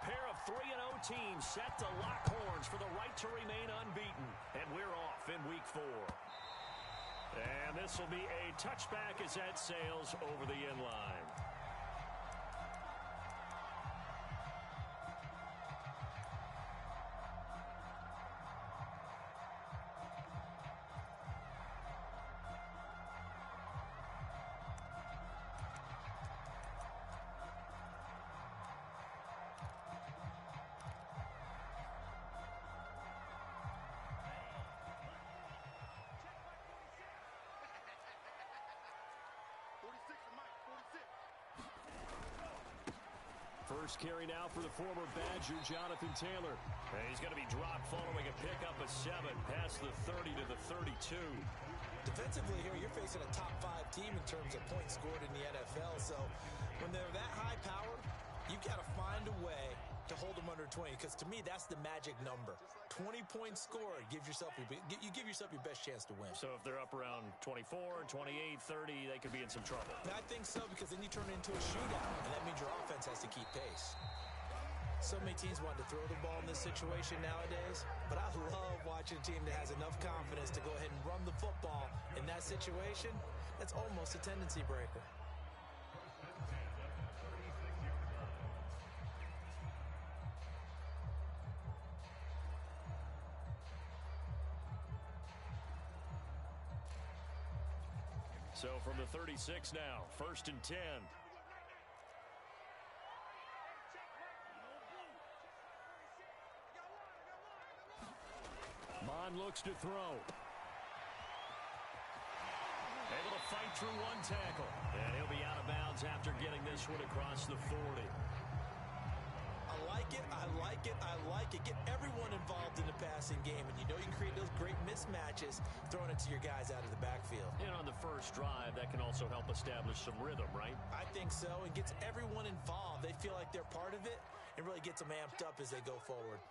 pair of 3-0 teams set to lock horns for the right to remain unbeaten. And we're off in week 4. And this will be a touchback as that sails over the end line. First carry now for the former Badger, Jonathan Taylor. And he's going to be dropped following a pickup of 7 past the 30 to the 32. Defensively here, you're facing a top 5 team in terms of points scored in the NFL. So when they're that high power, you've got to find a way to hold them under 20. Because to me, that's the magic number. 20 points scored, you give yourself your best chance to win. So if they're up around 24, 28, 30, they could be in some trouble. I think so, because then you turn it into a shootout, and that means your offense has to keep pace. So many teams want to throw the ball in this situation nowadays, but I love watching a team that has enough confidence to go ahead and run the football in that situation. That's almost a tendency breaker. So from the 36 now, 1st and 10. Mond looks to throw. Able to fight through one tackle. And he'll be out of bounds after getting this one across the 40. I like it. Get everyone involved in the passing game, and you know you can create those great mismatches throwing it to your guys out of the backfield. And on the first drive, that can also help establish some rhythm, right? I think so. It gets everyone involved. They feel like they're part of it, and really gets them amped up as they go forward.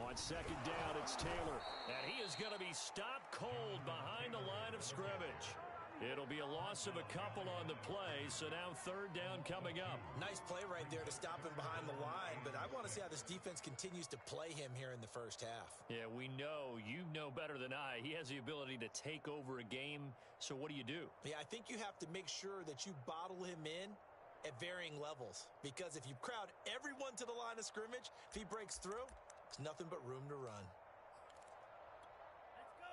On 2nd down, it's Taylor. And he is going to be stopped cold behind the line of scrimmage. It'll be a loss of a couple on the play, so now 3rd down coming up. Nice play right there to stop him behind the line, but I want to see how this defense continues to play him here in the first half. Yeah, we know. You know better than I. He has the ability to take over a game, so what do? Yeah, I think you have to make sure that you bottle him in at varying levels, because if you crowd everyone to the line of scrimmage, if he breaks through, it's nothing but room to run.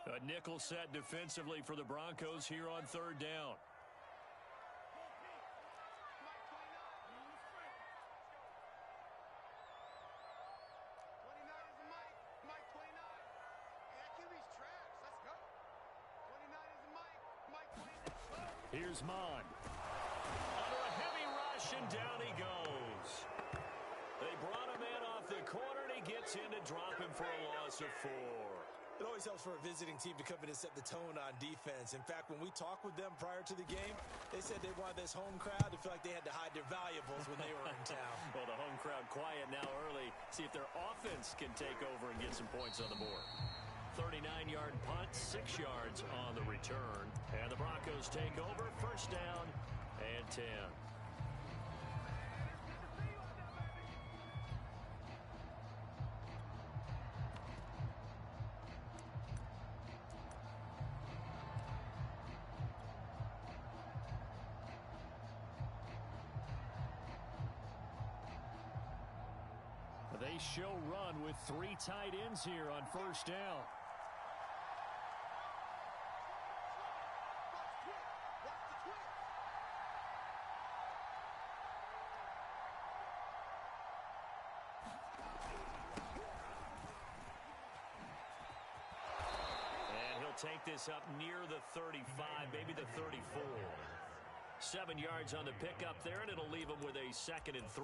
A nickel set defensively for the Broncos here on 3rd down. Here's Mond. Under a heavy rush, and down he goes. They brought him in off the corner, and he gets in to drop him for a loss of 4. It always helps for a visiting team to come in and set the tone on defense. In fact, when we talked with them prior to the game, they said they wanted this home crowd to feel like they had to hide their valuables when they were in town. Well, the home crowd quiet now early. See if their offense can take over and get some points on the board. 39-yard punt, 6 yards on the return. And the Broncos take over, 1st down and 10. They show run with 3 tight ends here on 1st down. And he'll take this up near the 35, maybe the 34. 7 yards on the pickup there, and it'll leave him with a 2nd and 3.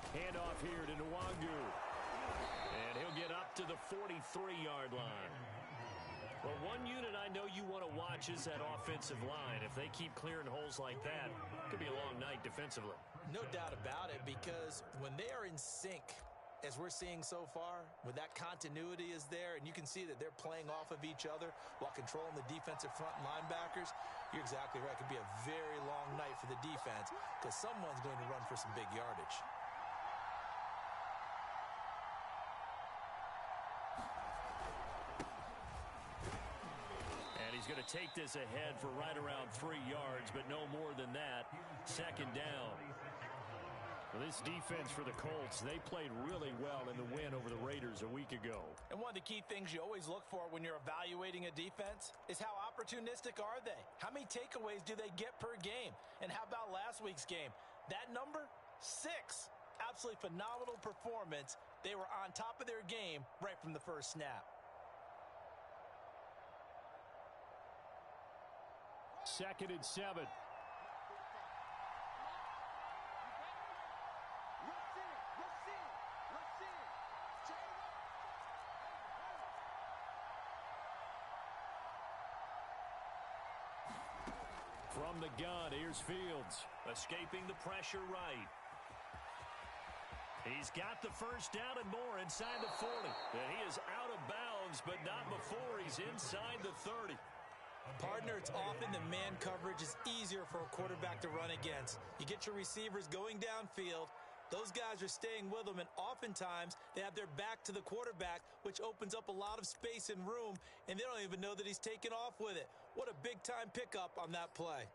Handoff here to Nwangu. And he'll get up to the 43-yard line. Well, one unit I know you want to watch is that offensive line. If they keep clearing holes like that, it could be a long night defensively. No doubt about it, because when they are in sync, as we're seeing so far, when that continuity is there and you can see that they're playing off of each other while controlling the defensive front linebackers, you're exactly right. It could be a very long night for the defense because someone's going to run for some big yardage. He's going to take this ahead for right around 3 yards, but no more than that. Second down. Well, this defense for the Colts, they played really well in the win over the Raiders a week ago. And one of the key things you always look for when you're evaluating a defense is how opportunistic are they? How many takeaways do they get per game? And how about last week's game? That number, 6. Absolutely phenomenal performance. They were on top of their game right from the first snap. Second and 7. From the gun, here's Fields. Escaping the pressure right. He's got the first down and more inside the 40. And he is out of bounds, but not before he's inside the 30. Partner, it's often the man coverage is easier for a quarterback to run against. You get your receivers going downfield. Those guys are staying with them, and oftentimes they have their back to the quarterback, which opens up a lot of space and room, and they don't even know that he's taken off with it. What a big-time pickup on that play.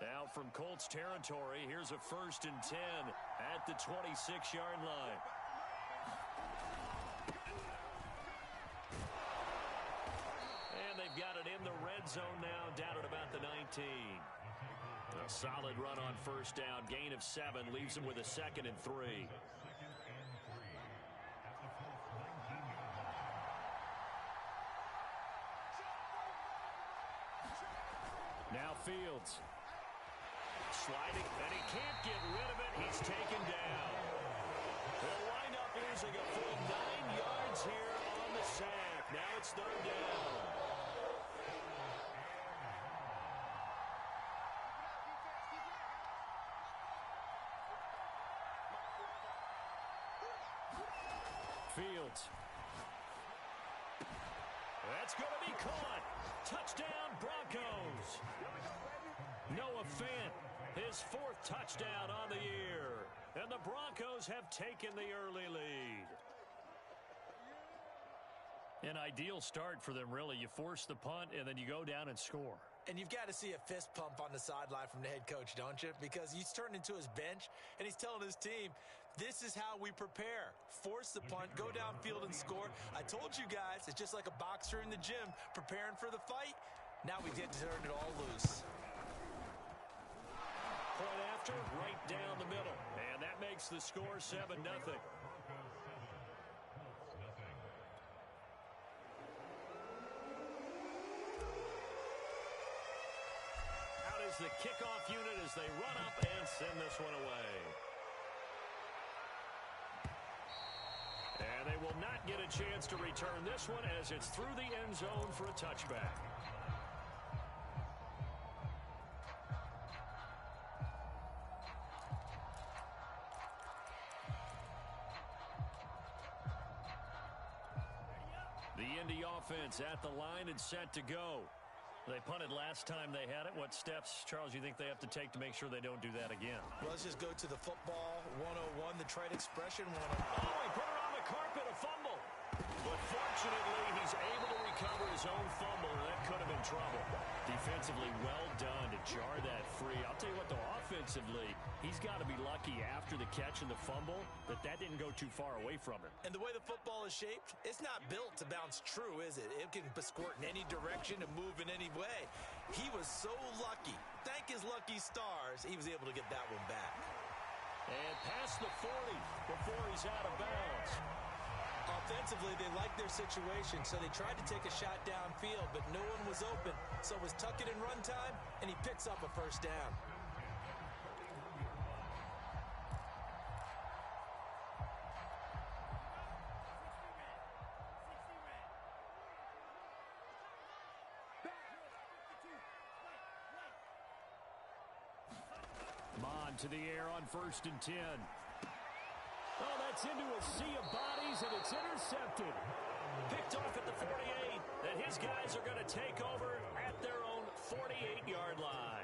Now from Colts territory, here's a 1st and 10 at the 26-yard line. And they've got it in the red zone now, down at about the 19. A solid run on first down, gain of 7, leaves them with a 2nd and 3. Now Fields. Sliding, and he can't get rid of it. He's taken down. They'll wind up losing a full 9 yards here on the sack. Now it's 3rd down. Fields. That's going to be caught. Touchdown, Broncos. Noah Fant, his 4th touchdown on the year. And the Broncos have taken the early lead. An ideal start for them, really. You force the punt, and then you go down and score. And you've got to see a fist pump on the sideline from the head coach, don't you? Because he's turned into his bench, and he's telling his team, this is how we prepare. Force the punt, go downfield and score. I told you guys, it's just like a boxer in the gym preparing for the fight. Now we get to turn it all loose. Point after, right down the middle. And that makes the score 7-0. Out is the kickoff unit as they run up and send this one away. And they will not get a chance to return this one as it's through the end zone for a touchback. The Indy offense at the line and set to go. They punted last time they had it. What steps, Charles, you think they have to take to make sure they don't do that again? Well, let's just go to the football 101, the trade expression 101. Oh, he put her on the carpet, a fumble. But fortunately, he's able to recover his own fumble, and that could have been trouble. Defensively, well done to jar that free. I'll tell you what, though, offensively, he's got to be lucky after the catch and the fumble that didn't go too far away from him. And the way the football is shaped, it's not built to bounce true, is it? It can squirt in any direction and move in any way. He was so lucky. Thank his lucky stars, he was able to get that one back. And past the 40 before he's out of bounds. Offensively, they liked their situation, so they tried to take a shot downfield, but no one was open. So it was tuck it in run time, and he picks up a first down. Mond to the air on 1st and 10. Oh, that's into a sea of bodies, and it's intercepted. Picked off at the 48, and his guys are going to take over at their own 48-yard line.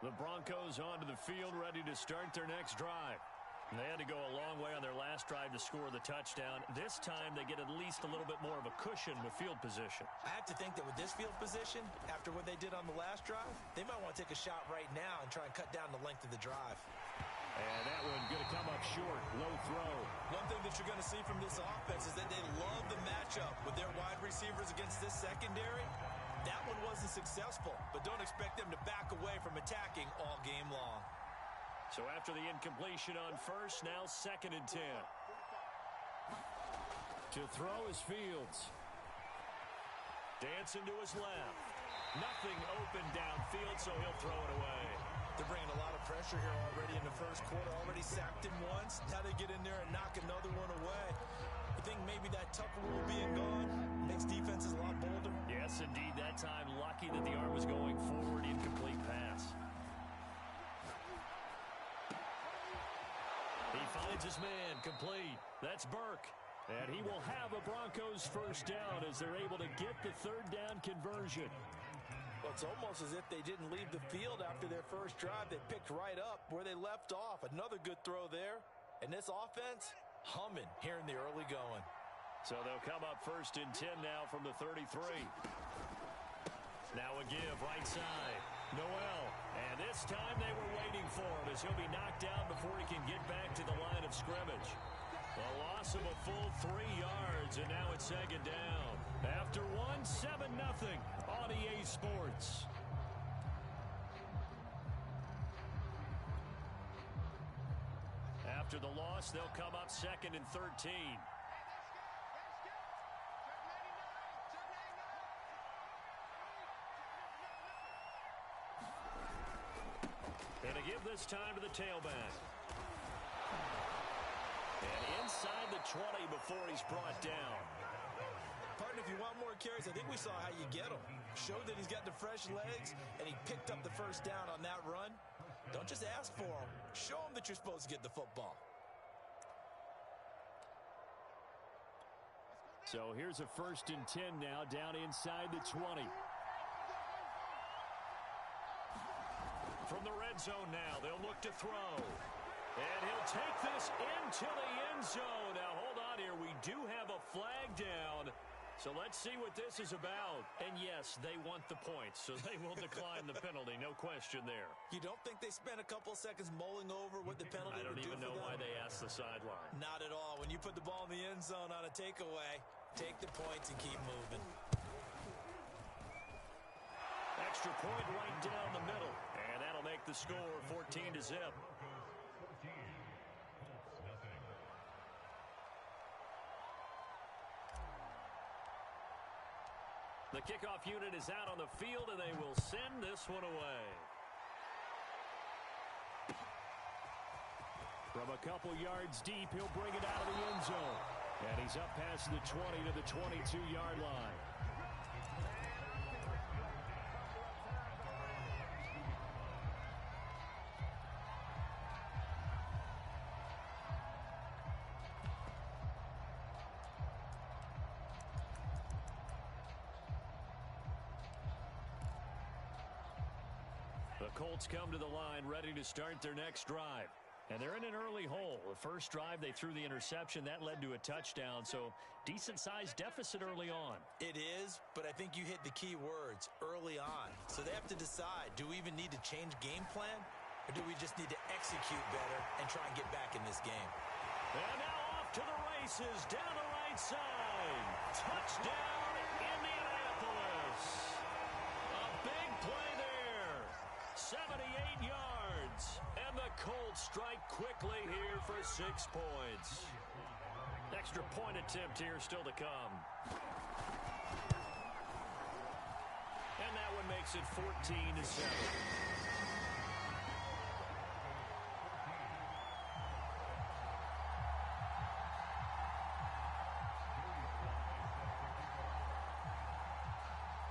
The Broncos onto the field, ready to start their next drive. They had to go a long way on their last drive to score the touchdown. This time, they get at least a little bit more of a cushion with field position. I have to think that with this field position, after what they did on the last drive, they might want to take a shot right now and try and cut down the length of the drive. And that one going to come up short. Low throw. One thing that you're going to see from this offense is that they love the matchup with their wide receivers against this secondary. That one wasn't successful, but don't expect them to back away from attacking all game long. So after the incompletion on first, now 2nd and 10. To throw is Fields. Dancing to his left. Nothing open downfield, so he'll throw it away. They're bringing a lot of pressure here already in the first quarter. Already sacked him once. Now they get in there and knock another one away. I think maybe that Tucker rule being gone makes defenses a lot bolder. Yes, indeed. That time, lucky that the arm was going forward. Incomplete pass. He finds his man, complete. That's Burke. And he will have a Broncos first down as they're able to get the 3rd down conversion. Well, it's almost as if they didn't leave the field after their first drive. They picked right up where they left off. Another good throw there. And this offense, humming here in the early going. So they'll come up 1st and 10 now from the 33. Now a give, right side. Noel. And this time they were waiting for him as he'll be knocked down before he can get back to the line of scrimmage. A loss of a full 3 yards, and now it's 2nd down. After 7-0 on EA Sports. After the loss, they'll come up 2nd and 13. And a give this time to the tailback. And inside the 20 before he's brought down. Partner, if you want more carries, I think we saw how you get them. Showed that he's got the fresh legs, and he picked up the first down on that run. Don't just ask for him. Show him that you're supposed to get the football. So here's a 1st and 10 now down inside the 20. From the red zone now, they'll look to throw. And he'll take this into the end zone. Now, hold on here. We do have a flag down. So let's see what this is about. And, yes, they want the points, so they will decline the penalty. No question there. You don't think they spent a couple seconds mulling over what the penalty would do for them? I don't even know why they asked the sideline. Not at all. When you put the ball in the end zone on a takeaway, take the points and keep moving. Extra point right down the middle. And that'll make the score 14-0. The kickoff unit is out on the field, and they will send this one away. From a couple yards deep, he'll bring it out of the end zone. And he's up past the 20 to the 22-yard line. The Colts come to the line ready to start their next drive. And they're in an early hole. The first drive, they threw the interception. That led to a touchdown, so decent-sized deficit early on. It is, but I think you hit the key words, early on. So they have to decide, do we even need to change game plan, or do we just need to execute better and try and get back in this game? And now off to the races, down the right right side. Touchdown, Indianapolis. A big play there. 78 yards. And the Colts strike quickly here for 6 points. Extra point attempt here still to come. And that one makes it 14-7.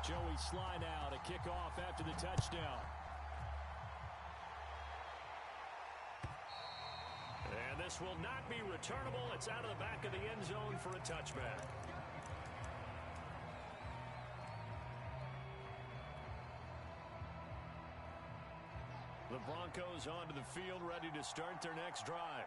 Joey Sly now to kick off after the touchdown. And this will not be returnable. It's out of the back of the end zone for a touchback. The Broncos onto the field, ready to start their next drive.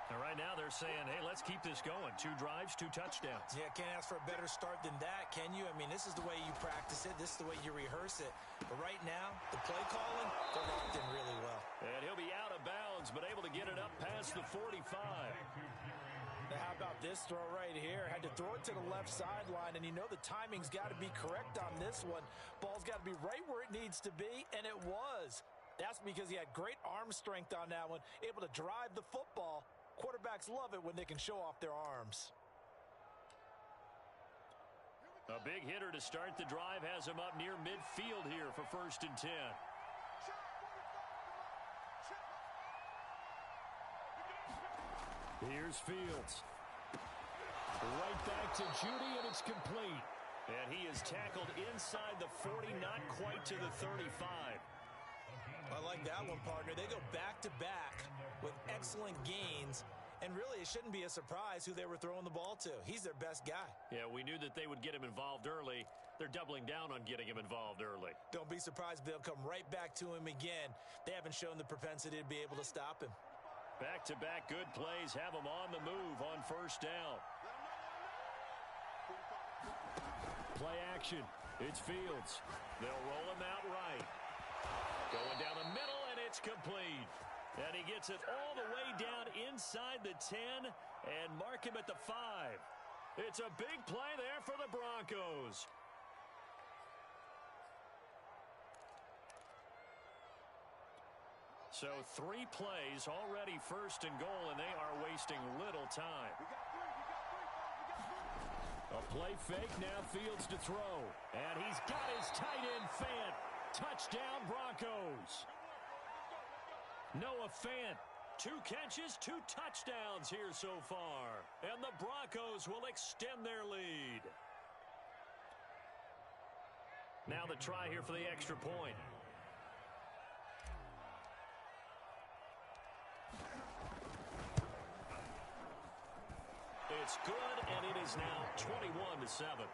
And right now they're saying, hey, let's keep this going. 2 drives, 2 touchdowns. Yeah, can't ask for a better start than that, can you? I mean, this is the way you practice it. This is the way you rehearse it. But right now, the play calling, they're locked in really well. And he'll be out of bounds, but able to get it up past the 45. Now, how about this throw right here? Had to throw it to the left sideline, and you know the timing's got to be correct on this one. Ball's got to be right where it needs to be, and it was. That's because he had great arm strength on that one, able to drive the football. Quarterbacks love it when they can show off their arms. A big hitter to start the drive has him up near midfield here for 1st and 10. Here's Fields. Right back to Judy, and it's complete. And he is tackled inside the 40, not quite to the 35. I like that one, partner. They go back-to-back with excellent gains, and really it shouldn't be a surprise who they were throwing the ball to. He's their best guy. Yeah, we knew that they would get him involved early. They're doubling down on getting him involved early. Don't be surprised if they'll come right back to him again. They haven't shown the propensity to be able to stop him. Back-to-back good plays have him on the move on 1st down. Play action. It's Fields. They'll roll him out right. Going down the middle, and it's complete. And he gets it all the way down inside the 10 and mark him at the 5. It's a big play there for the Broncos. So 3 plays, already 1st and goal, and they are wasting little time. A play fake, now Fields to throw. And he's got his tight end Fant. Touchdown, Broncos. Noah Fant, 2 catches, 2 touchdowns here so far. And the Broncos will extend their lead. Now the try here for the extra point. It's good, and it is now 21-7.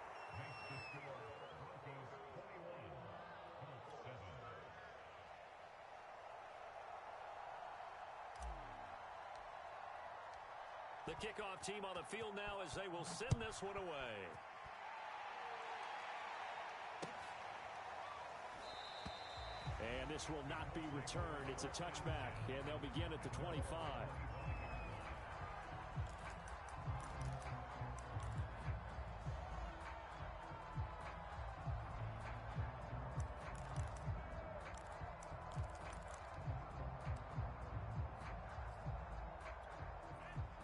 The kickoff team on the field now as they will send this one away. And this will not be returned. It's a touchback, and they'll begin at the 25.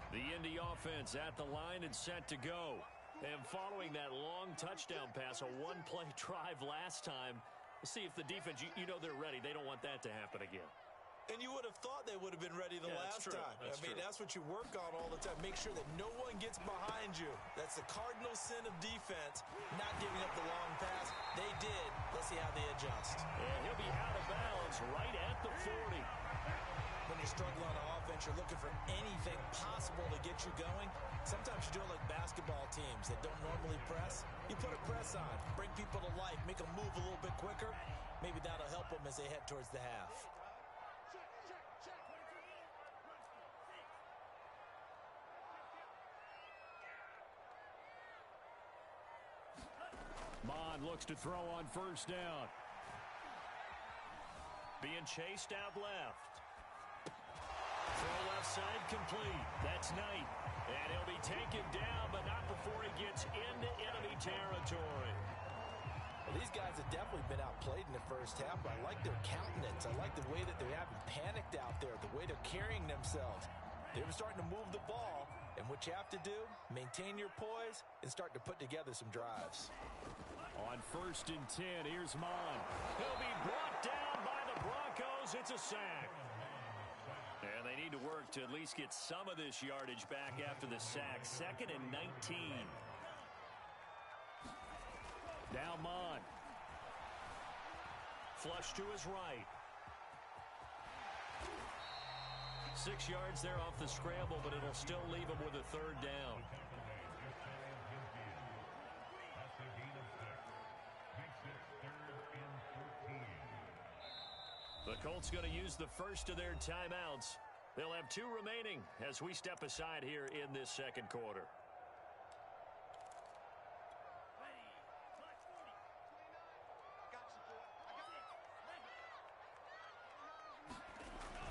The Indy offense at the line and set to go. And following that long touchdown pass, a 1-play drive last time, see if the defense, you know they're ready. They don't want that to happen again. And you would have thought they would have been ready the last time. That's what you work on all the time. Make sure that no one gets behind you. That's the cardinal sin of defense, not giving up the long pass. They did. Let's see how they adjust. And he'll be out of bounds right at the 40. When you're struggling on offense, you're looking for anything possible to get you going. Sometimes you do it like basketball teams that don't normally press. You put a press on, bring people to life, make them move a little bit quicker. Maybe that'll help them as they head towards the half. Mond looks to throw on 1st down. Being chased out left. Throw left side complete. That's Knight. And he'll be taken down, but not before he gets into enemy territory. Well, these guys have definitely been outplayed in the first half, but I like their countenance. I like the way that they haven't panicked out there, the way they're carrying themselves. They're starting to move the ball, and what you have to do, maintain your poise and start to put together some drives. On 1st and 10, here's Mon. He'll be brought down by the Broncos. It's a sack. And they need to work to at least get some of this yardage back after the sack. 2nd and 19. Now Mon. Flush to his right. 6 yards there off the scramble, but it'll still leave him with a 3rd down. The Colts going to use the first of their timeouts. They'll have 2 remaining as we step aside here in this 2nd quarter.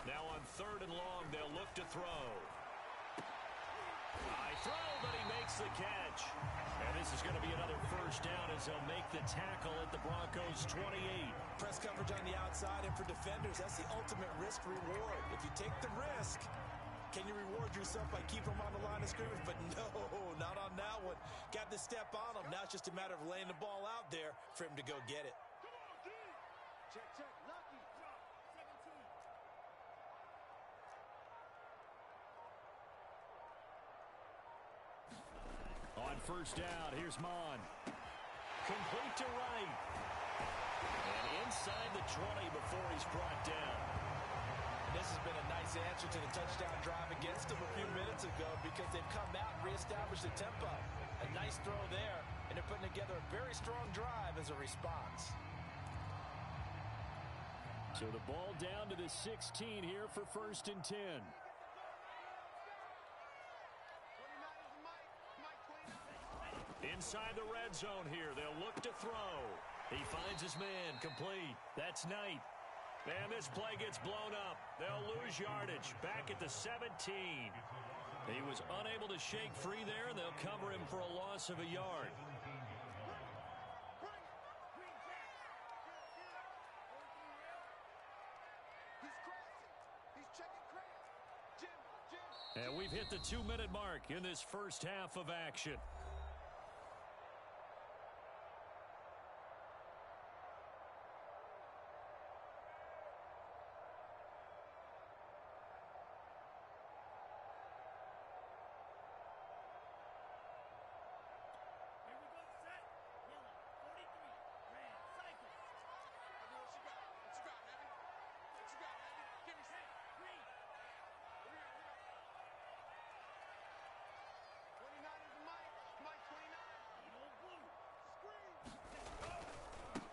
Now on 3rd and long, they'll look to throw. High throw, but he makes the catch. And this is going to be another 1st down as they'll make the tackle at the Broncos' 28. Press coverage on the outside, and for defenders, that's the ultimate risk-reward. If you take the risk, can you reward yourself by keeping them on the line of scrimmage? But no, not on that one. Got to step on them. Now it's just a matter of laying the ball out there for him to go get it. Check, check, Lucky. On 1st down, here's Mon. Complete to right. And inside the 20 before he's brought down. And this has been a nice answer to the touchdown drive against them a few minutes ago because they've come out and reestablished the tempo. A nice throw there, and they're putting together a very strong drive as a response. So the ball down to the 16 here for 1st and 10. Inside the red zone here, they'll look to throw. He finds his man, complete. That's Knight. And this play gets blown up. They'll lose yardage back at the 17. He was unable to shake free there, and they'll cover him for a loss of a yard. And we've hit the 2-minute mark in this first half of action.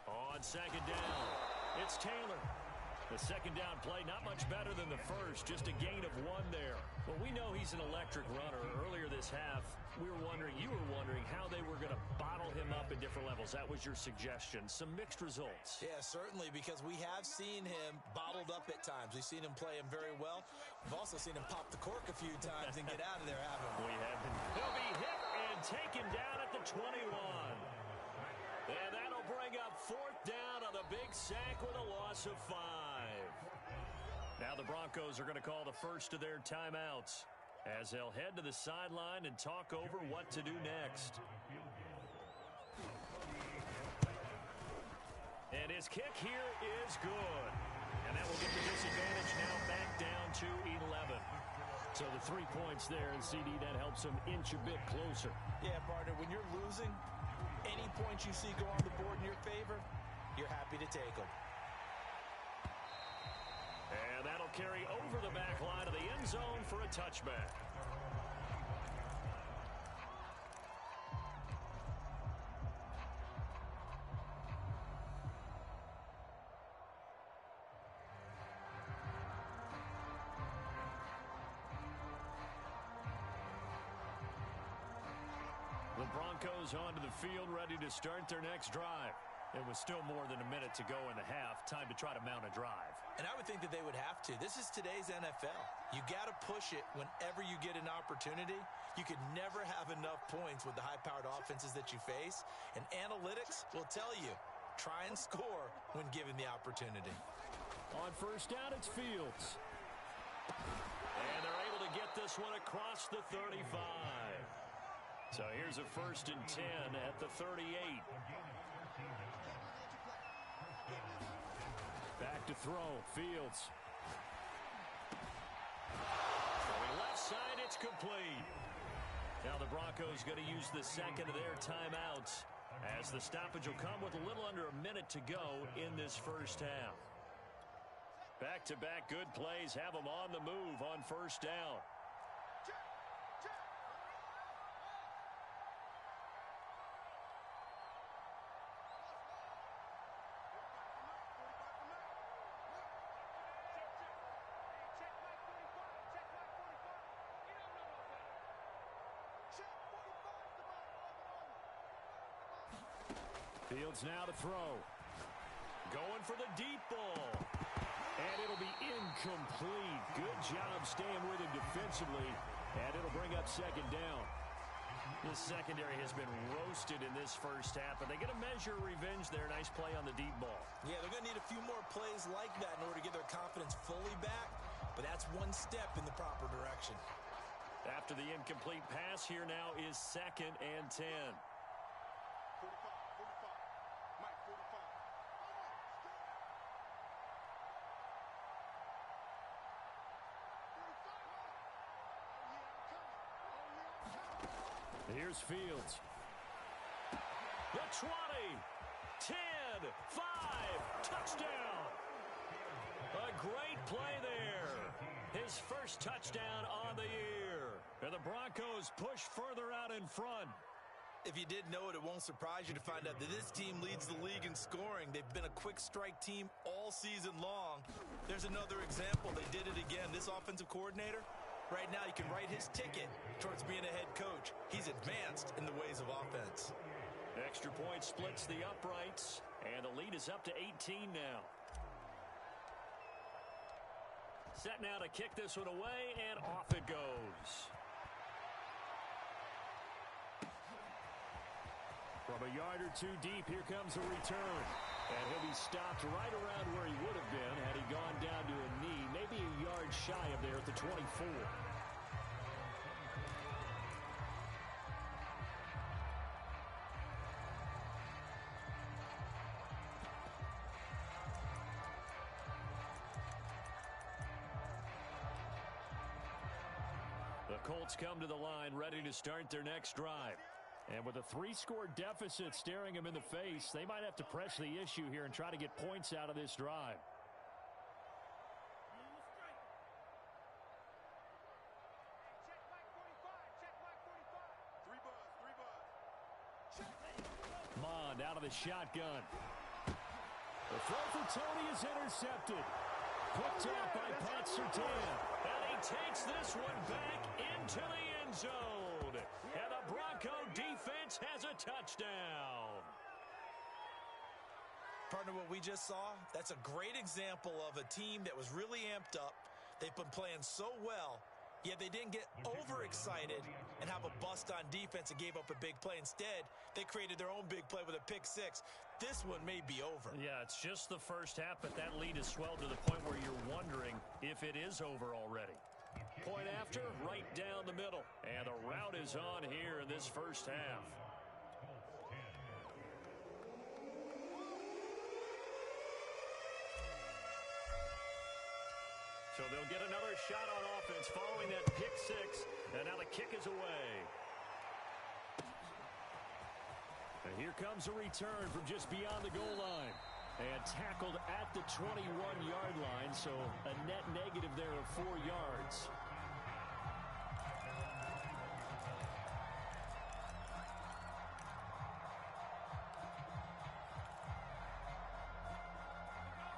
On 2nd down, it's Taylor. The 2nd down play, not much better than the first, just a gain of 1 there. Well, we know he's an electric runner. Earlier this half, you were wondering how they were going to bottle him up at different levels. That was your suggestion. Some mixed results. Yeah, certainly, because we have seen him bottled up at times. We've seen him play him very well. We've also seen him pop the cork a few times and get out of there, haven't we? We haven't. He'll be hit and taken down at the 21. And that'll bring up 4th down on the big sack with a loss of 5. Now the Broncos are going to call the first of their timeouts as they'll head to the sideline and talk over what to do next. And his kick here is good. And that will get the disadvantage now back down to 11. So the 3 points there, and CD, that helps him inch a bit closer. Yeah, partner, when you're losing, any points you see go on the board in your favor, you're happy to take them. And that'll carry over the back line of the end zone for a touchback. The Broncos onto the field ready to start their next drive. It was still more than a minute to go in the half. Time to try to mount a drive. And I would think that they would have to. This is today's NFL. You got to push it whenever you get an opportunity. You could never have enough points with the high-powered offenses that you face. And analytics will tell you, try and score when given the opportunity. On first down, it's Fields. And they're able to get this one across the 35. So here's a 1st and 10 at the 38. Back to throw. Fields. Going left side, it's complete. Now the Broncos going to use the second of their timeouts as the stoppage will come with a little under a minute to go in this first half. Back-to-back good plays have them on the move on first down. Fields now to throw. Going for the deep ball. And it'll be incomplete. Good job staying with him defensively. And it'll bring up second down. The secondary has been roasted in this first half, but they get a measure of revenge there. Nice play on the deep ball. Yeah, they're going to need a few more plays like that in order to get their confidence fully back. But that's one step in the proper direction. After the incomplete pass, here now is 2nd and 10. Here's Fields. The 20, 10, 5, touchdown. A great play there. His first touchdown on the year. And the Broncos push further out in front. If you didn't know it, it won't surprise you to find out that this team leads the league in scoring. They've been a quick strike team all season long. There's another example. They did it again. This offensive coordinator, right now, you can write his ticket towards being a head coach. He's advanced in the ways of offense. Extra point splits the uprights, and the lead is up to 18 now. Set now to kick this one away, and off it goes. From a yard or two deep, here comes a return. And he'll be stopped right around where he would have been had he gone down to a knee, maybe a yard shy of there at the 24. The Colts come to the line ready to start their next drive. And with a 3-score deficit staring them in the face, they might have to press the issue here and try to get points out of this drive. Mond out of the shotgun. The throw for Tony is intercepted. Picked off by Pat Surtain. And he takes this one back into the end zone. And the Bronco defense has a touchdown. Partner, what we just saw, that's a great example of a team that was really amped up. They've been playing so well, yet they didn't get overexcited and have a bust on defense and gave up a big play. Instead, they created their own big play with a pick six. This one may be over. Yeah, it's just the first half, but that lead has swelled to the point where you're wondering if it is over already. Point after, right down the middle. And the route is on here in this first half. So they'll get another shot on offense following that pick six. And now the kick is away. And here comes a return from just beyond the goal line. And tackled at the 21-yard line, so a net negative there of 4 yards.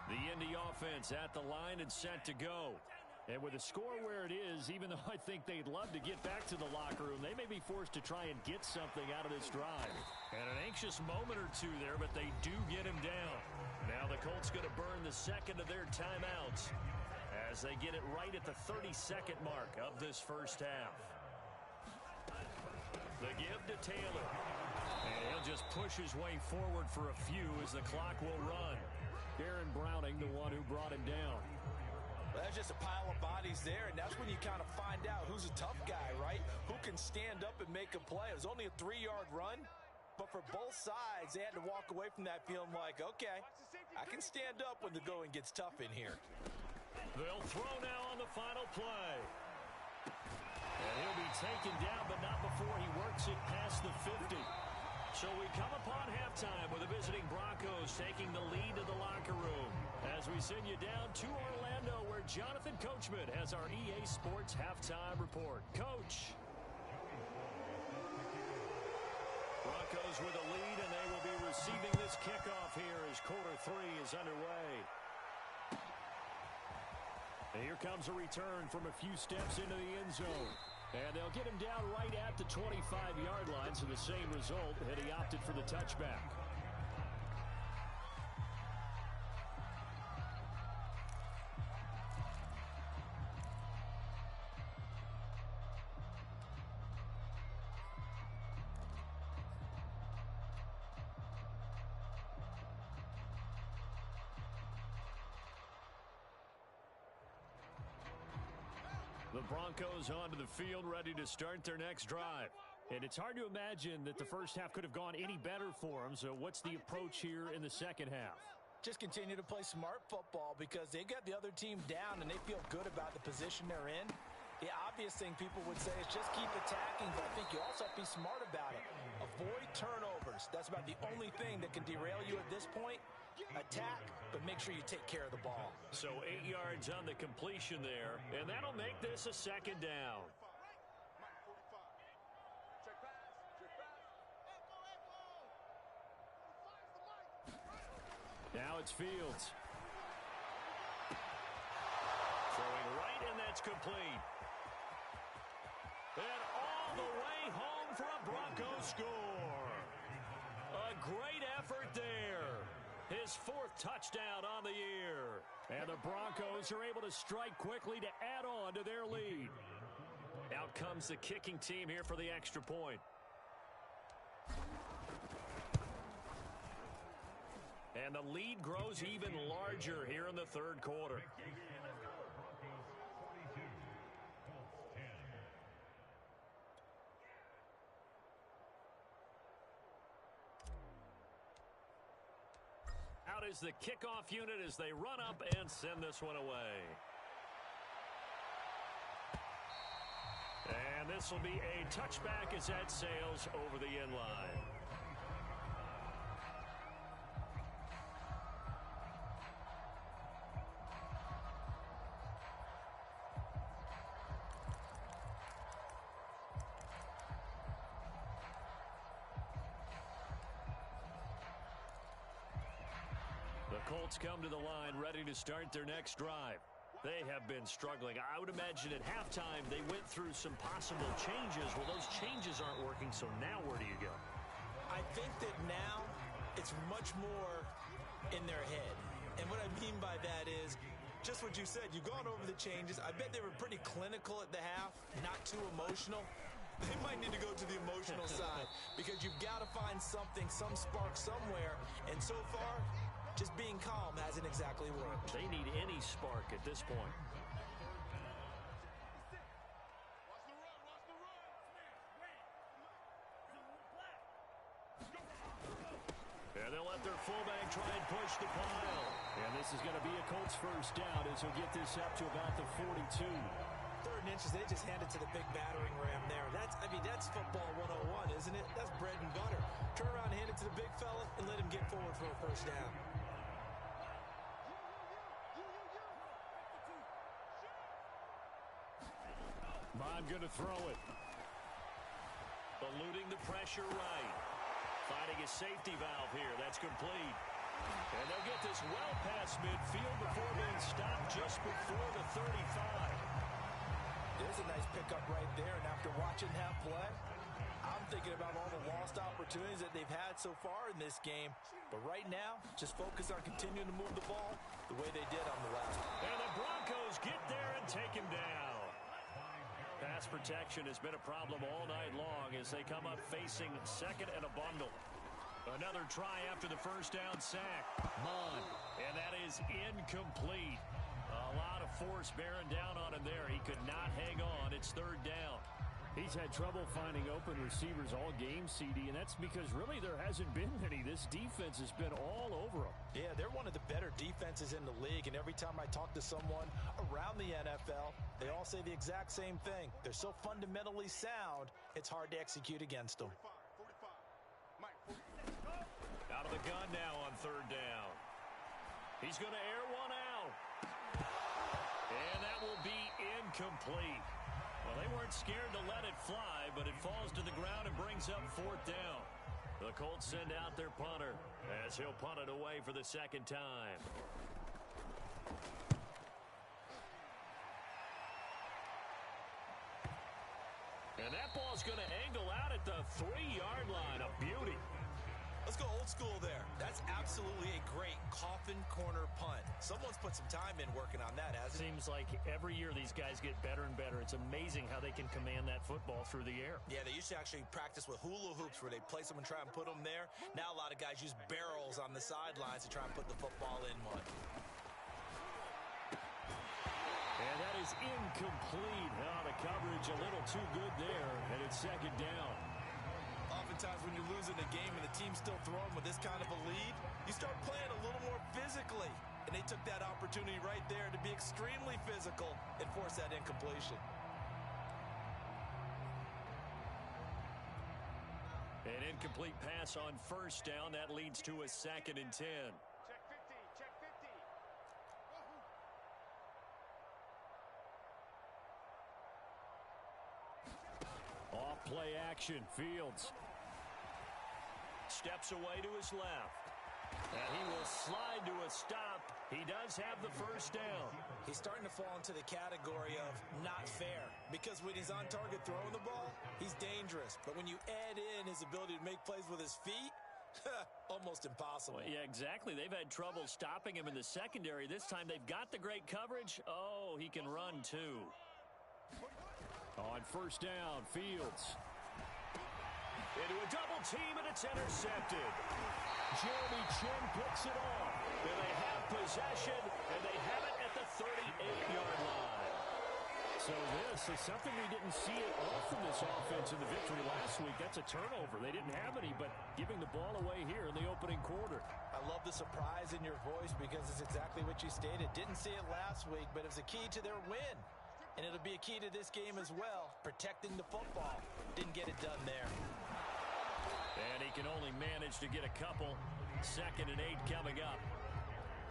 The Indy offense at the line and set to go. And with the score where it is, even though I think they'd love to get back to the locker room, they may be forced to try and get something out of this drive. And an anxious moment or two there, but they do get him down. Now the Colts going to burn the second of their timeouts as they get it right at the 32nd mark of this first half. The give to Taylor. And he'll just push his way forward for a few as the clock will run. Aaron Browning, the one who brought him down. That's just a pile of bodies there, and that's when you kind of find out who's a tough guy, right? Who can stand up and make a play. It was only a 3-yard run, but for both sides, they had to walk away from that feeling like, okay, I can stand up when the going gets tough in here. They'll throw now on the final play. And he'll be taken down, but not before he works it past the 50. So we come upon halftime with the visiting Broncos taking the lead to the locker room as we send you down to Orlando where Jonathan Coachman has our EA Sports halftime report. Coach. Broncos with a lead, and they will be receiving this kickoff here as quarter 3 is underway. And here comes a return from a few steps into the end zone. And they'll get him down right at the 25-yard line, so the same result had he opted for the touchback. The Broncos onto the field, ready to start their next drive. And it's hard to imagine that the first half could have gone any better for them. So what's the approach here in the second half? Just continue to play smart football because they got the other team down and they feel good about the position they're in. The obvious thing people would say is just keep attacking, but I think you also have to be smart about it. Avoid turnovers. That's about the only thing that can derail you at this point. Attack, but make sure you take care of the ball. So 8 yards on the completion there, and that'll make this a second down. Now it's Fields. Throwing right, and that's complete. And all the way home for a Broncos score. A great effort there. His 4th touchdown on the year. And the Broncos are able to strike quickly to add on to their lead. Out comes the kicking team here for the extra point. And the lead grows even larger here in the third quarter. Out is the kickoff unit as they run up and send this one away. And this will be a touchback as that sails over the end line. Colts come to the line ready to start their next drive. They have been struggling. I would imagine at halftime they went through some possible changes. Well, those changes aren't working, so now where do you go? I think that now it's much more in their head. And what I mean by that is just what you said. You've gone over the changes. I bet they were pretty clinical at the half, not too emotional. They might need to go to the emotional side because you've got to find something, some spark somewhere. And so far, just being calm hasn't exactly worked. They need any spark at this point. And they'll let their fullback try and push the pile. And this is going to be a Colts first down as he'll get this up to about the 42. 3rd and inches, they just hand it to the big battering ram there. That's football 101, isn't it? That's bread and butter. Turn around, hand it to the big fella, and let him get forward for a first down. Bond going to throw it. Eluding the pressure right. Finding a safety valve here. That's complete. And they'll get this well past midfield before being stopped just before the 35. There's a nice pickup right there, and after watching that play, I'm thinking about all the lost opportunities that they've had so far in this game. But right now, just focus on continuing to move the ball the way they did on the last one. And the Broncos get there and take him down. Pass protection has been a problem all night long as they come up facing second and a bundle. Another try after the first down sack. Munn. And that is incomplete. A lot of force bearing down on him there. He could not hang on. It's third down. He's had trouble finding open receivers all game, CD, and that's because really there hasn't been many. This defense has been all over them. Yeah, they're one of the better defenses in the league, and every time I talk to someone around the NFL, they all say the exact same thing. They're so fundamentally sound, it's hard to execute against them. 45. Mike, 45. Out of the gun now on third down. He's going to air one out. And that will be incomplete. Well, they weren't scared to let it fly, but it falls to the ground and brings up fourth down. The Colts send out their punter as he'll punt it away for the second time. And that ball's going to angle out at the 3-yard line. A beauty. Let's go old school there. That's absolutely a great coffin corner punt. Someone's put some time in working on that, hasn't it? Seems like every year these guys get better and better. It's amazing how they can command that football through the air. Yeah, they used to actually practice with hula hoops where they place them and try and put them there. Now a lot of guys use barrels on the sidelines to try and put the football in one. And that is incomplete. Oh, the coverage a little too good there, and it's second down. Oftentimes when you're losing a game and the team's still throwing with this kind of a lead, you start playing a little more physically. And they took that opportunity right there to be extremely physical and force that incompletion. An incomplete pass on first down. That leads to a 2nd and 10. Check 50. Check 50. Off play action. Fields steps away to his left. And he will slide to a stop. He does have the first down. He's starting to fall into the category of not fair, because when he's on target throwing the ball, he's dangerous. But when you add in his ability to make plays with his feet, almost impossible. Well, yeah, exactly. They've had trouble stopping him in the secondary. This time they've got the great coverage. Oh, he can run too. On first down, Fields into a double team, and it's intercepted. Jeremy Chin picks it off. And they have possession, and they have it at the 38-yard line. So this is something we didn't see it all from this offense in the victory last week. That's a turnover. They didn't have any, but giving the ball away here in the opening quarter. I love the surprise in your voice because it's exactly what you stated. Didn't see it last week, but it was a key to their win. And it'll be a key to this game as well, protecting the football. Didn't get it done there. And he can only manage to get a couple. 2nd and 8 coming up.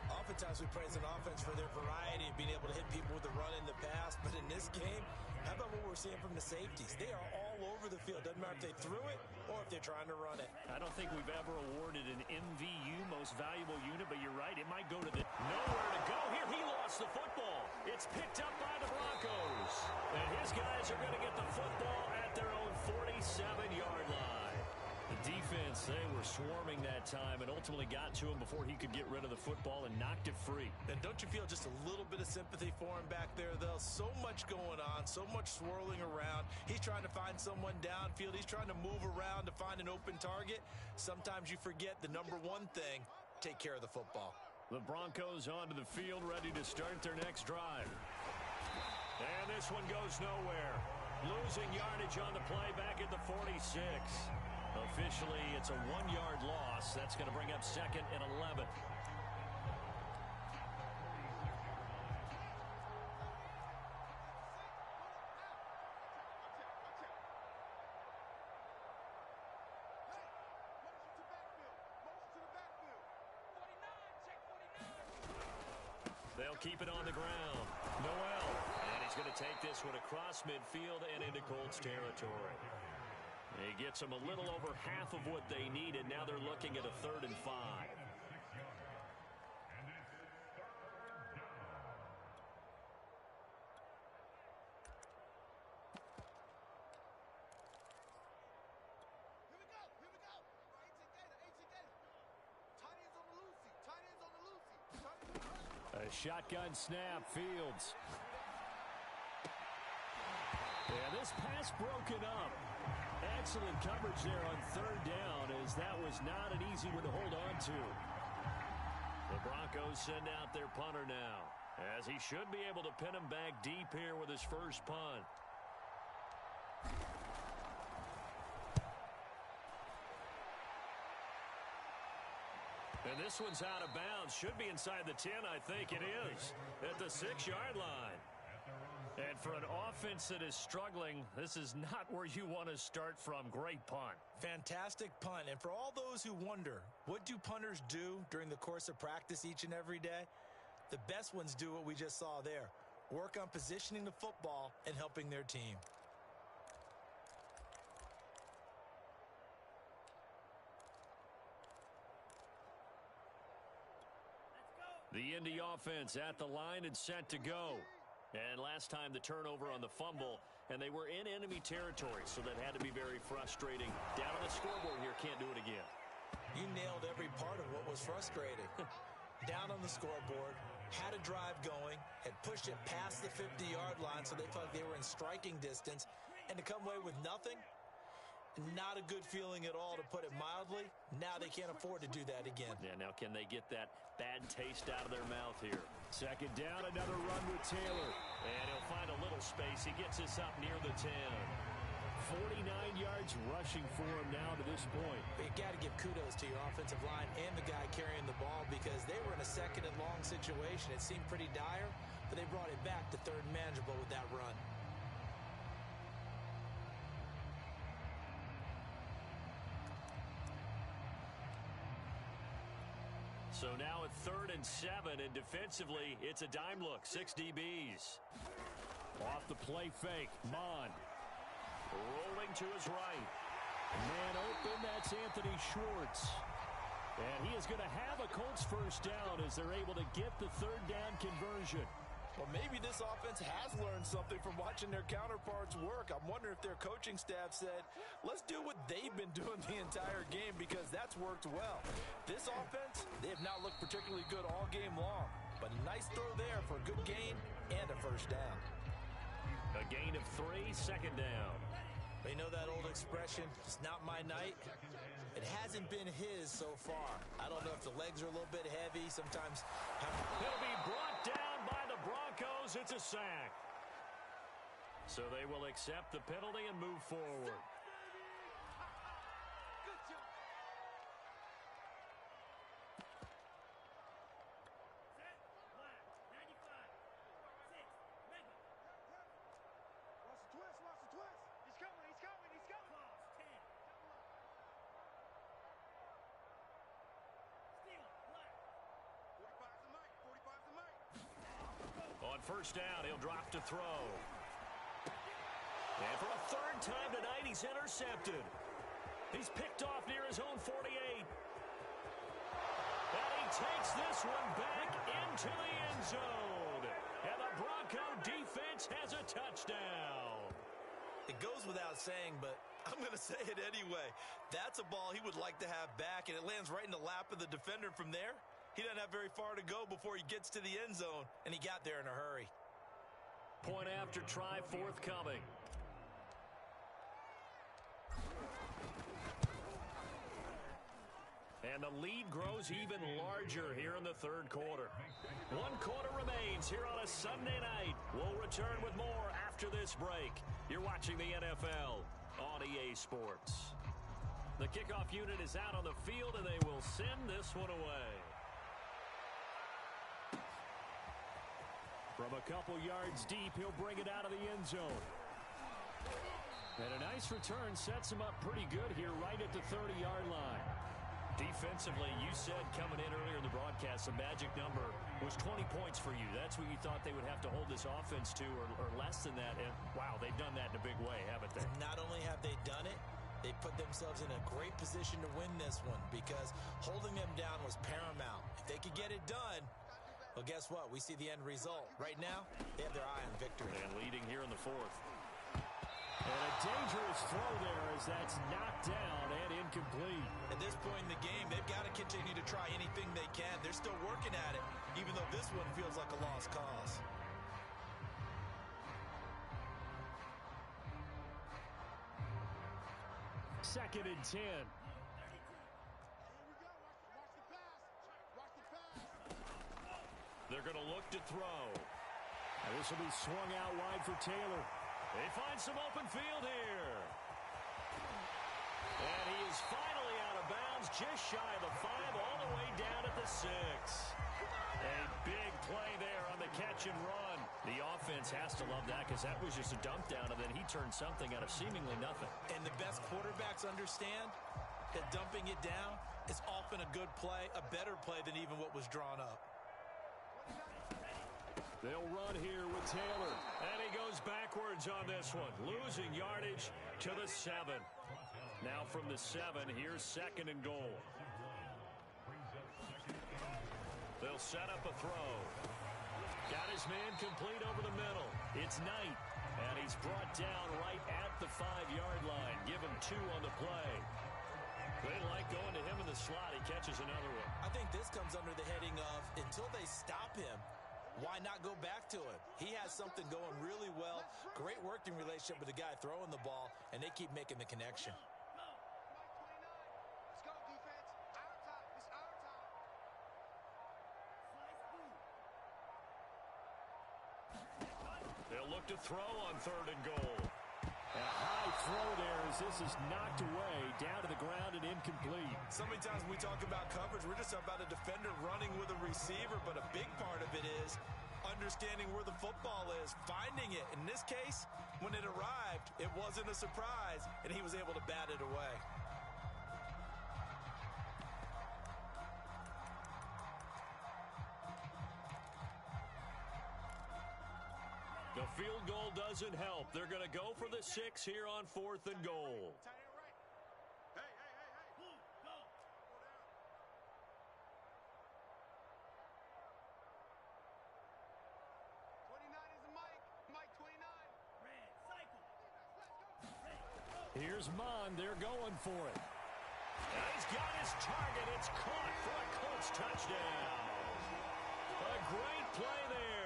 Oftentimes we praise an offense for their variety of being able to hit people with the run in the pass, but in this game, how about what we're seeing from the safeties? They are all over the field. Doesn't matter if they threw it or if they're trying to run it. I don't think we've ever awarded an MVU, most valuable unit, but you're right, it might go to the nowhere to go. Here he lost the football. It's picked up by the Broncos. And his guys are going to get the football at their own 47-yard line. The defense, they were swarming that time and ultimately got to him before he could get rid of the football and knocked it free. And don't you feel just a little bit of sympathy for him back there, though? So much going on, so much swirling around. He's trying to find someone downfield. He's trying to move around to find an open target. Sometimes you forget the number one thing, take care of the football. The Broncos onto the field, ready to start their next drive. And this one goes nowhere. Losing yardage on the play back at the 46. Officially, it's a 1-yard loss. That's going to bring up 2nd and 11. They'll keep it on the ground. Noel. And he's going to take this one across midfield and into Colts territory. He gets them a little over half of what they needed. Now they're looking at a 3rd and 5. A shotgun snap, Fields. And this pass broken up. Excellent coverage there on third down, as that was not an easy one to hold on to. The Broncos send out their punter now, as he should be able to pin him back deep here with his first punt. And this one's out of bounds. Should be inside the 10, I think it is, at the 6-yard line. And for an offense that is struggling, this is not where you want to start from. Great punt. Fantastic punt. And for all those who wonder, what do punters do during the course of practice each and every day? The best ones do what we just saw there. Work on positioning the football and helping their team. The Indy offense at the line and set to go. And last time the turnover on the fumble, and they were in enemy territory, so that had to be very frustrating. Down on the scoreboard here, can't do it again. You nailed every part of what was frustrating. Down on the scoreboard, had a drive going, had pushed it past the 50-yard line so they felt like they were in striking distance, and to come away with nothing, not a good feeling at all, to put it mildly. Now they can't afford to do that again. Yeah, now can they get that bad taste out of their mouth here? Second down, another run with Taylor. And he'll find a little space. He gets us up near the 10. 49 yards rushing for him now to this point. But you got to give kudos to your offensive line and the guy carrying the ball, because they were in a second and long situation. It seemed pretty dire, but they brought it back to third and manageable with that run. So now at 3rd and 7, and defensively, it's a dime look. 6 DBs. Off the play fake, Mon. Rolling to his right. Man open, that's Anthony Schwartz. And he is going to have a Colts first down as they're able to get the third down conversion. Well, maybe this offense has learned something from watching their counterparts work. I'm wondering if their coaching staff said, let's do what they've been doing the entire game, because that's worked well. This offense, they have not looked particularly good all game long, but a nice throw there for a good gain and a first down. A gain of 3, second down. You know that old expression, it's not my night? It hasn't been his so far. I don't know if the legs are a little bit heavy. Sometimes He'll be brought down by the Broncos. It's a sack. So they will accept the penalty and move forward. First down, he'll drop to throw. And for a third time tonight, he's intercepted. He's picked off near his own 48. And he takes this one back into the end zone. And the Bronco defense has a touchdown. It goes without saying, but I'm going to say it anyway. That's a ball he would like to have back, and it lands right in the lap of the defender from there. He doesn't have very far to go before he gets to the end zone, and he got there in a hurry. Point after try forthcoming. And the lead grows even larger here in the third quarter. 1 quarter remains here on a Sunday night. We'll return with more after this break. You're watching the NFL on EA Sports. The kickoff unit is out on the field, and they will send this one away. From a couple yards deep, he'll bring it out of the end zone. And a nice return sets him up pretty good here right at the 30-yard line. Defensively, you said coming in earlier in the broadcast, the magic number was 20 points for you. That's what you thought they would have to hold this offense to, or less than that. And, wow, they've done that in a big way, haven't they? Not only have they done it, they put themselves in a great position to win this one, because holding them down was paramount. If they could get it done, well, guess what? We see the end result. Right now, they have their eye on victory. And leading here in the fourth. And a dangerous throw there as that's knocked down and incomplete. At this point in the game, they've got to continue to try anything they can. They're still working at it, even though this one feels like a lost cause. Second and 10. They're going to look to throw. And this will be swung out wide for Taylor. They find some open field here. And he is finally out of bounds, just shy of the 5, all the way down at the 6. A big play there on the catch and run. The offense has to love that because that was just a dump down, and then he turned something out of seemingly nothing. And the best quarterbacks understand that dumping it down is often a good play, a better play than even what was drawn up. They'll run here with Taylor. And he goes backwards on this one, losing yardage to the 7. Now from the 7, here's second and goal. They'll set up a throw. Got his man complete over the middle. It's Knight. And he's brought down right at the 5-yard line. Give him 2 on the play. They like going to him in the slot. He catches another one. I think this comes under the heading of until they stop him, why not go back to him? He has something going really well. Great working relationship with the guy throwing the ball, and they keep making the connection. Let's go, defense. Our time. It's our time. They'll look to throw on third and goal. A high throw there as this is knocked away, down to the ground and incomplete. So many times when we talk about coverage, we're just about a defender running with a receiver, but a big part of it is understanding where the football is, finding it. In this case, when it arrived, it wasn't a surprise, and he was able to bat it away. The field goal doesn't help. They're going to go for the 6 here on 4th and goal. Tight end right. Hey, hey, hey, hey. Go. 29 is the Mike. Mike 29. Red cycle. Let's go. Here's Mond. They're going for it. And he's got his target. It's caught for a Colts touchdown. A great play there.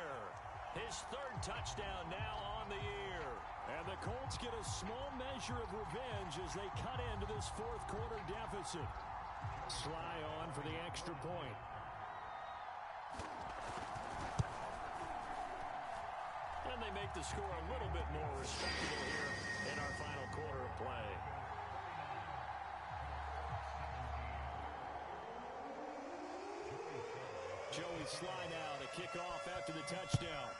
His 3rd touchdown now on the year. And the Colts get a small measure of revenge as they cut into this 4th quarter deficit. Sly on for the extra point. And they make the score a little bit more respectable here in our final quarter of play. Joey Sly now to kick off after the touchdown.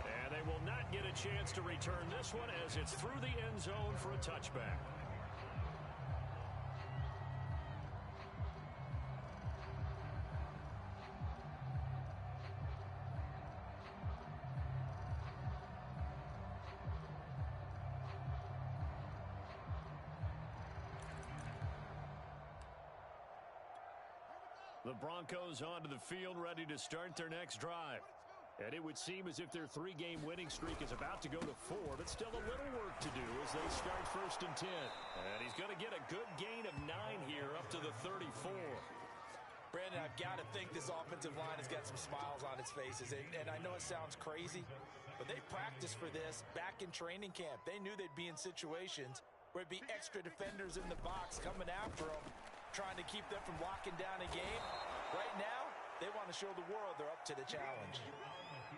And they will not get a chance to return this one as it's through the end zone for a touchback. The Broncos onto the field, ready to start their next drive. And it would seem as if their 3-game winning streak is about to go to 4, but still a little work to do as they start 1st and 10. And he's going to get a good gain of 9 here up to the 34. Brandon, I've got to think this offensive line has got some smiles on its faces. And I know it sounds crazy, but they practiced for this back in training camp. They knew they'd be in situations where it'd be extra defenders in the box coming after them, trying to keep them from locking down a game. Right now, they want to show the world they're up to the challenge.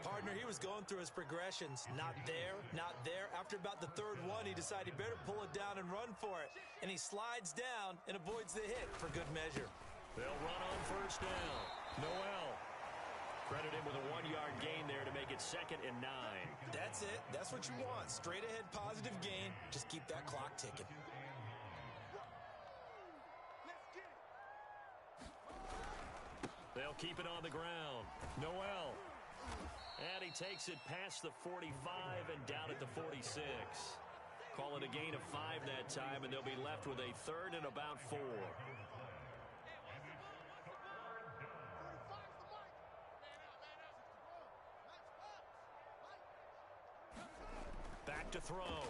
Partner, he was going through his progressions. Not there, not there. After about the 3rd one, he decided he better pull it down and run for it. And he slides down and avoids the hit for good measure. They'll run on 1st down. Noel credit him with a 1-yard gain there to make it 2nd and 9. That's it. That's what you want. Straight ahead positive gain. Just keep that clock ticking. They'll keep it on the ground. Noel. And he takes it past the 45 and down at the 46. Call it a gain of 5 that time, and they'll be left with a 3rd and about 4. back to throw.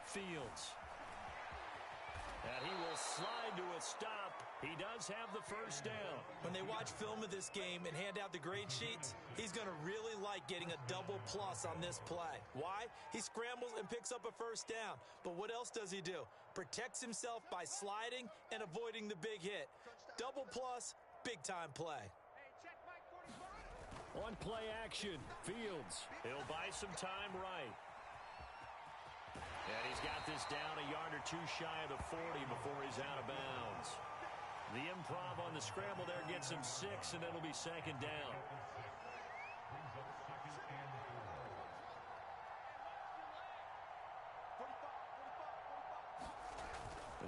Fields. And he will slide to a stop. He does have the first down. When they watch film of this game and hand out the grade sheets, he's going to really like getting a double plus on this play. Why? He scrambles and picks up a first down. But what else does he do? Protects himself by sliding and avoiding the big hit. Double plus, big-time play. On play action, Fields. He'll buy some time right. And he's got this down a yard or two shy of the 40 before he's out of bounds. The improv on the scramble there gets him 6, and it'll be second down.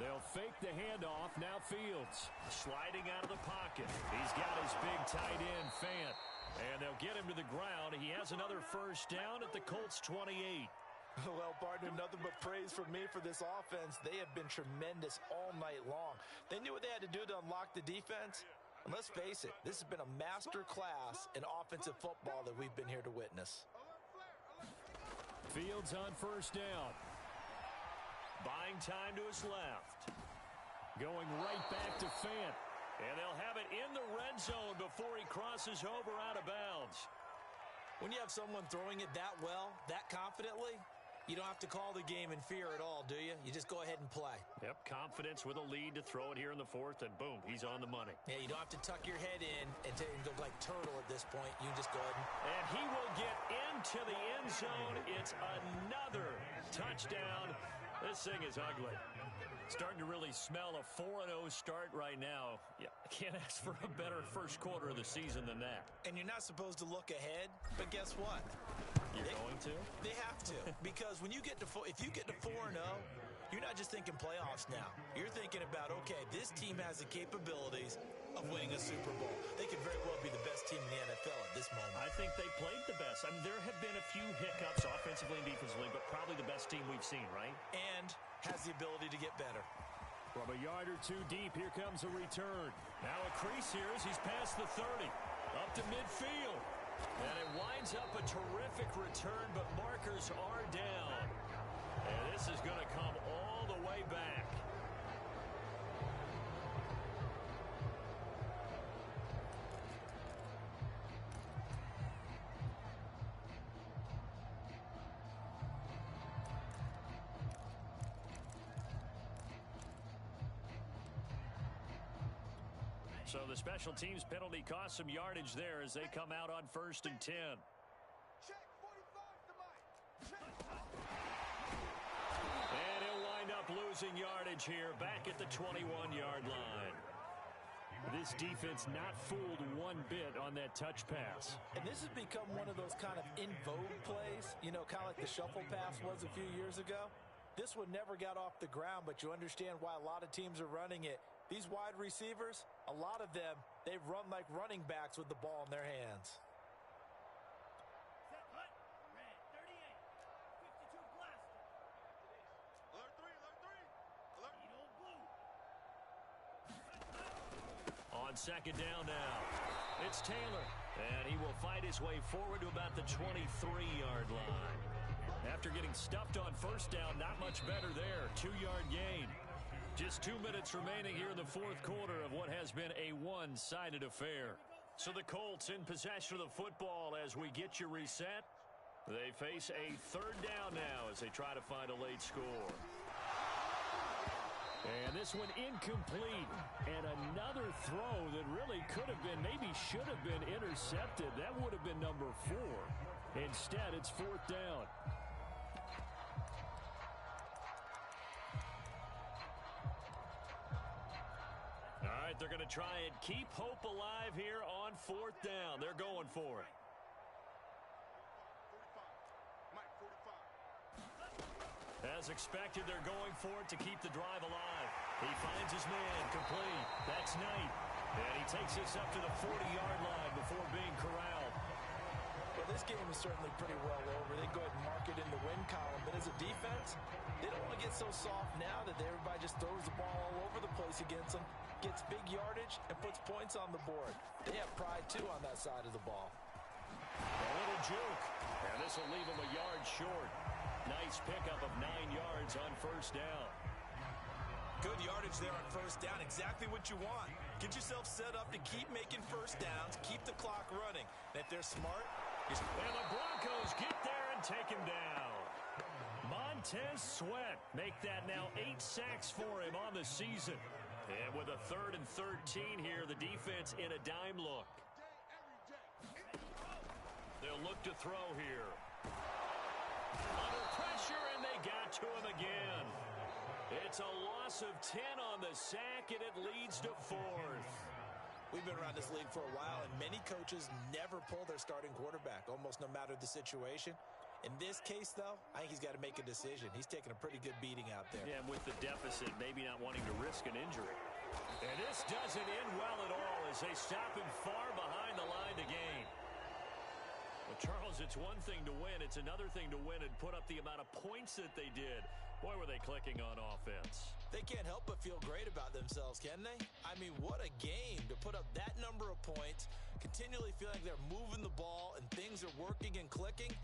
They'll fake the handoff. Now Fields. Sliding out of the pocket. He's got his big tight end, Fant. And they'll get him to the ground. He has another first down at the Colts 28. Well, partner, nothing but praise from me for this offense. They have been tremendous all night long. They knew what they had to do to unlock the defense. And let's face it, this has been a master class in offensive football that we've been here to witness. Fields on first down. Buying time to his left. Going right back to Fant. And they'll have it in the red zone before he crosses over out of bounds. When you have someone throwing it that well, that confidently, you don't have to call the game in fear at all, do you? You just go ahead and play. Yep, confidence with a lead to throw it here in the fourth, and boom, he's on the money. Yeah, you don't have to tuck your head in and go like turtle at this point. You just go ahead and he will get into the end zone. It's another touchdown. This thing is ugly. Starting to really smell a 4-0 start right now. Yeah, I can't ask for a better first quarter of the season than that. And you're not supposed to look ahead, but guess what? You're going to? They have to, because when you get to if you get to 4-0, you're not just thinking playoffs now. You're thinking about, okay, this team has the capabilities of winning a Super Bowl. They could very well be the best team in the NFL at this moment. I think they played the best. I mean, there have been a few hiccups offensively and defensively, but probably the best team we've seen, right? And has the ability to get better. From a yard or two deep, here comes a return. Now a crease here as he's past the 30. Up to midfield. And it winds up a terrific return, but markers are down. And this is going to come all the way back. So the special teams penalty cost some yardage there as they come out on 1st and 10. And he'll wind up losing yardage here back at the 21-yard line. This defense not fooled one bit on that touch pass. And this has become one of those kind of in vogue plays, you know, kind of like the shuffle pass was a few years ago. This one never got off the ground, but you understand why a lot of teams are running it. These wide receivers, a lot of them, they run like running backs with the ball in their hands. On second down now, it's Taylor, and he will fight his way forward to about the 23-yard line. After getting stuffed on first down, not much better there. 2-yard gain. Just 2 minutes remaining here in the fourth quarter of what has been a one-sided affair. So the Colts in possession of the football as we get you reset. They face a third down now as they try to find a late score. And this one incomplete. And another throw that really could have been, maybe should have been intercepted. That would have been number 4. Instead, it's fourth down. All right, they're going to try and keep hope alive here on fourth down. They're going for it. As expected, they're going for it to keep the drive alive. He finds his man, complete. That's Knight. And he takes this up to the 40-yard line before being corralled. Well, this game is certainly pretty well over. They go ahead and mark it in the win column. But as a defense, they don't want to get so soft now that everybody just throws the ball all over the place against them, gets big yardage, and puts points on the board. They have pride, too, on that side of the ball. A little juke. And this will leave him a yard short. Nice pickup of 9 yards on first down. Good yardage there on first down. Exactly what you want. Get yourself set up to keep making first downs, keep the clock running. And if they're smart, and the Broncos get there and take him down. Montez Sweat make that now 8 sacks for him on the season. And with a 3rd and 13 here, the defense in a dime look. They'll look to throw here. Under pressure, and they got to him again. It's a loss of 10 on the sack, and it leads to 4th. We've been around this league for a while, and many coaches never pull their starting quarterback, almost no matter the situation. In this case, though, I think he's got to make a decision. He's taking a pretty good beating out there. Yeah, and with the deficit, maybe not wanting to risk an injury. And this doesn't end well at all as they stop him far behind the line to gain. Well, Charles, it's one thing to win. It's another thing to win and put up the amount of points that they did. Boy, were they clicking on offense. They can't help but feel great about themselves, can they? I mean, what a game to put up that number of points, continually feeling like they're moving the ball and things are working and clicking.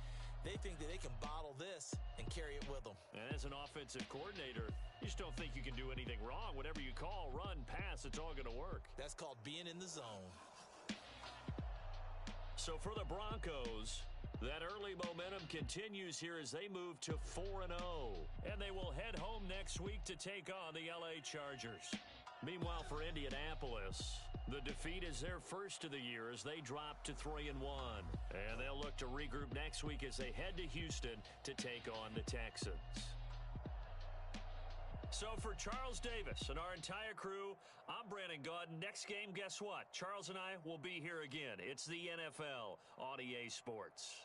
They think that they can bottle this and carry it with them. And as an offensive coordinator, you just don't think you can do anything wrong. Whatever you call, run, pass, it's all going to work. That's called being in the zone. So for the Broncos, that early momentum continues here as they move to 4-0. And they will head home next week to take on the LA Chargers. Meanwhile, for Indianapolis, the defeat is their first of the year as they drop to 3-1. And they'll look to regroup next week as they head to Houston to take on the Texans. So for Charles Davis and our entire crew, I'm Brandon Gaudin. Next game, guess what? Charles and I will be here again. It's the NFL on EA Sports.